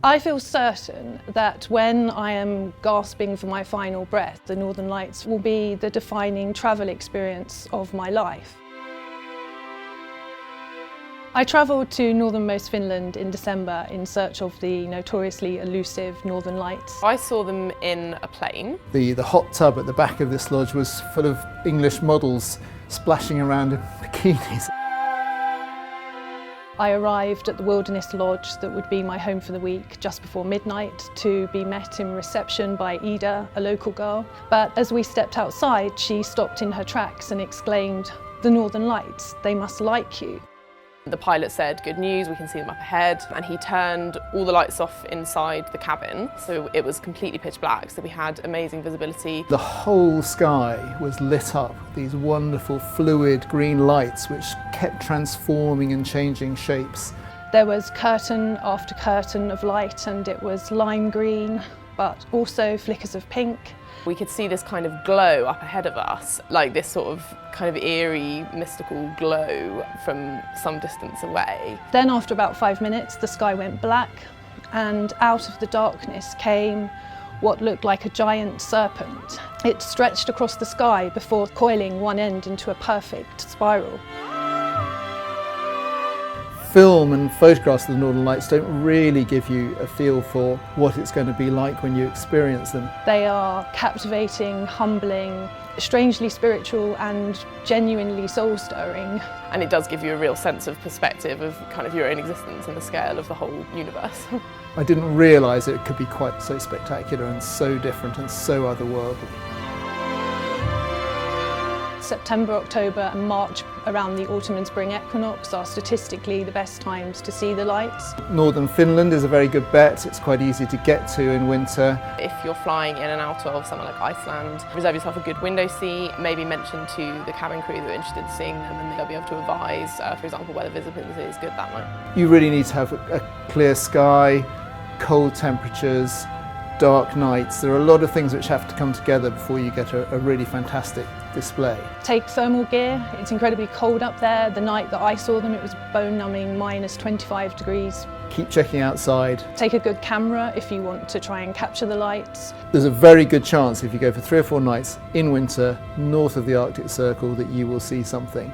I feel certain that when I am gasping for my final breath, the Northern Lights will be the defining travel experience of my life. I travelled to northernmost Finland in December in search of the notoriously elusive Northern Lights. I saw them in a plane. The hot tub at the back of this lodge was full of English models splashing around in bikinis. I arrived at the Wilderness Lodge that would be my home for the week just before midnight to be met in reception by Ida, a local girl. But as we stepped outside, she stopped in her tracks and exclaimed, "The Northern Lights, they must like you." The pilot said, "Good news, we can see them up ahead," and he turned all the lights off inside the cabin, so it was completely pitch black, so we had amazing visibility. The whole sky was lit up with these wonderful fluid green lights which kept transforming and changing shapes. There was curtain after curtain of light, and it was lime green, but also flickers of pink. We could see this kind of glow up ahead of us, like this sort of kind of eerie, mystical glow from some distance away. Then after about 5 minutes, the sky went black, and out of the darkness came what looked like a giant serpent. It stretched across the sky before coiling one end into a perfect spiral. Film and photographs of the Northern Lights don't really give you a feel for what it's going to be like when you experience them. They are captivating, humbling, strangely spiritual and genuinely soul-stirring. And it does give you a real sense of perspective of kind of your own existence and the scale of the whole universe. I didn't realise it could be quite so spectacular and so different and so otherworldly. September, October and March around the autumn and spring equinox are statistically the best times to see the lights. Northern Finland is a very good bet. It's quite easy to get to in winter. If you're flying in and out of somewhere like Iceland, reserve yourself a good window seat, maybe mention to the cabin crew that are interested in seeing them and they'll be able to advise, for example, whether visibility is good that night. You really need to have a clear sky, cold temperatures, dark nights. There are a lot of things which have to come together before you get a really fantastic display. Take thermal gear. It's incredibly cold up there. The night that I saw them, it was bone-numbing minus 25 degrees. Keep checking outside. Take a good camera if you want to try and capture the lights. There's a very good chance if you go for 3 or 4 nights in winter north of the Arctic Circle that you will see something.